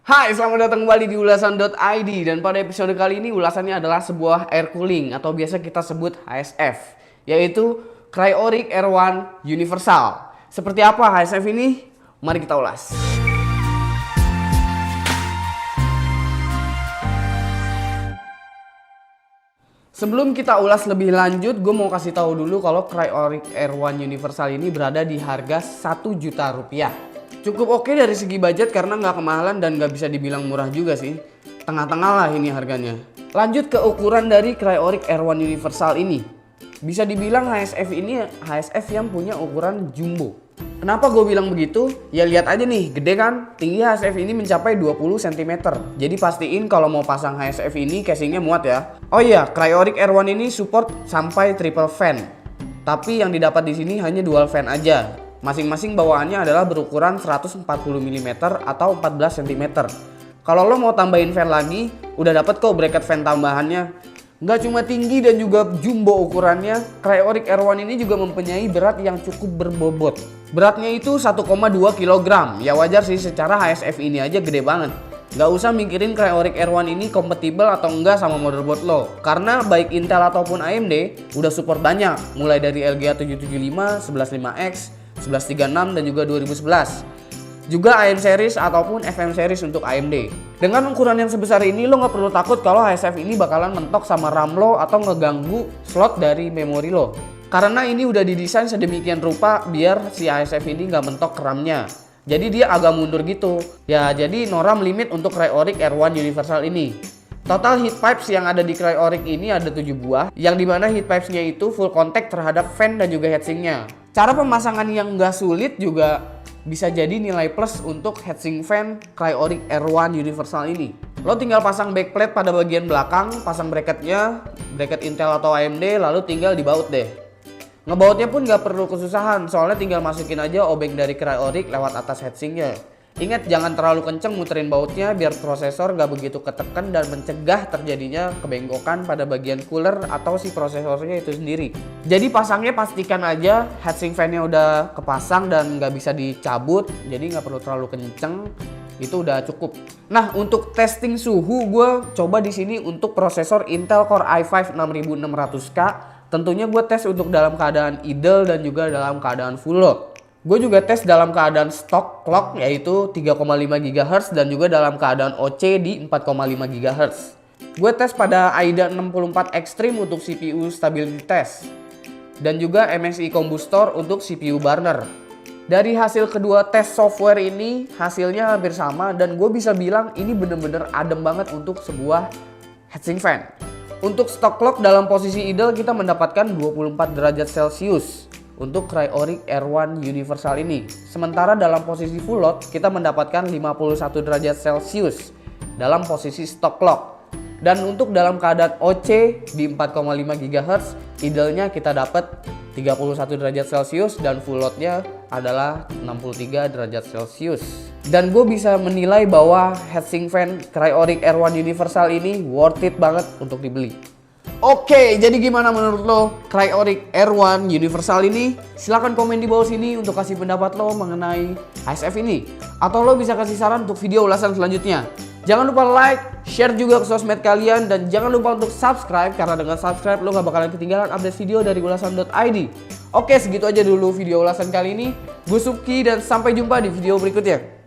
Hai, selamat datang kembali di ulasan.id. Dan pada episode kali ini ulasannya adalah sebuah air cooling atau biasa kita sebut HSF, yaitu Cryoric Air1 Universal. Seperti apa HSF ini? Mari kita ulas. Sebelum kita ulas lebih lanjut, gue mau kasih tahu dulu kalau Cryoric Air1 Universal ini berada di harga 1 juta rupiah. Cukup oke dari segi budget karena nggak kemahalan dan nggak bisa dibilang murah juga sih. Tengah-tengah lah ini harganya. Lanjut ke ukuran dari Cryoric Air1 Universal ini. Bisa dibilang HSF ini HSF yang punya ukuran jumbo. Kenapa gue bilang begitu? Ya lihat aja nih, gede kan? Tinggi HSF ini mencapai 20 cm. Jadi pastiin kalau mau pasang HSF ini casingnya muat ya. Oh iya, Cryoric Air1 ini support sampai triple fan. Tapi yang didapat di sini hanya dual fan aja. Masing-masing bawaannya adalah berukuran 140 mm atau 14 cm. Kalau lo mau tambahin fan lagi, udah dapet kok bracket fan tambahannya. Nggak cuma tinggi dan juga jumbo ukurannya, Cryoric Air1 ini juga mempunyai berat yang cukup berbobot. Beratnya itu 1,2 kg. Ya wajar sih, secara HSF ini aja gede banget. Nggak usah mikirin Cryoric Air1 ini kompatibel atau enggak sama motherboard lo. Karena baik Intel ataupun AMD udah support banyak. Mulai dari LGA 775, 115X, 1136 dan juga 2011. Juga AM series ataupun FM series untuk AMD. Dengan ukuran yang sebesar ini lo nggak perlu takut kalau HSF ini bakalan mentok sama RAM lo atau ngeganggu slot dari memori lo. Karena ini udah didesain sedemikian rupa biar si HSF ini nggak mentok RAM-nya. Jadi dia agak mundur gitu. Ya jadi no RAM limit untuk Cryoric Air1 Universal ini. Total heat pipes yang ada di Cryoric ini ada 7 buah, yang dimana heat pipes-nya itu full contact terhadap fan dan juga heatsink-nya. Cara pemasangan yang nggak sulit juga bisa jadi nilai plus untuk heatsink fan Cryoric Air1 Universal ini. Lo tinggal pasang backplate pada bagian belakang, pasang bracketnya, bracket Intel atau AMD, lalu tinggal dibaut deh. Ngebautnya pun nggak perlu kesusahan, soalnya tinggal masukin aja obeng dari Cryoric lewat atas heatsinknya. Ingat jangan terlalu kenceng muterin bautnya biar prosesor gak begitu ketekan dan mencegah terjadinya kebengkokan pada bagian cooler atau si prosesornya itu sendiri. Jadi pasangnya pastikan aja heatsink fan-nya udah kepasang dan gak bisa dicabut, jadi gak perlu terlalu kenceng, itu udah cukup. Nah untuk testing suhu gue coba di sini untuk prosesor Intel Core i5 6600K. Tentunya gue tes untuk dalam keadaan idle dan juga dalam keadaan full load. Gue juga tes dalam keadaan stock clock yaitu 3,5 GHz dan juga dalam keadaan OC di 4,5 GHz. Gue tes pada AIDA 64 Extreme untuk CPU stability test dan juga MSI Combustor untuk CPU burner. Dari hasil kedua tes software ini hasilnya hampir sama dan gue bisa bilang ini bener-bener adem banget untuk sebuah heatsink fan. Untuk stock clock dalam posisi idle kita mendapatkan 24 derajat Celcius untuk Cryoric Air1 Universal ini. Sementara dalam posisi full load kita mendapatkan 51 derajat Celcius dalam posisi stock clock. Dan untuk dalam keadaan OC di 4,5 GHz, idle-nya kita dapat 31 derajat Celcius dan full load-nya adalah 63 derajat Celcius. Dan gue bisa menilai bahwa heatsink fan Cryoric Air1 Universal ini worth it banget untuk dibeli. Oke, jadi gimana menurut lo Cryoric Air1 Universal ini? Silahkan komen di bawah sini untuk kasih pendapat lo mengenai HSF ini. Atau lo bisa kasih saran untuk video ulasan selanjutnya. Jangan lupa like, share juga ke sosmed kalian, dan jangan lupa untuk subscribe karena dengan subscribe lo gak bakalan ketinggalan update video dari ulasan.id. Oke, segitu aja dulu video ulasan kali ini. Gue Subki dan sampai jumpa di video berikutnya.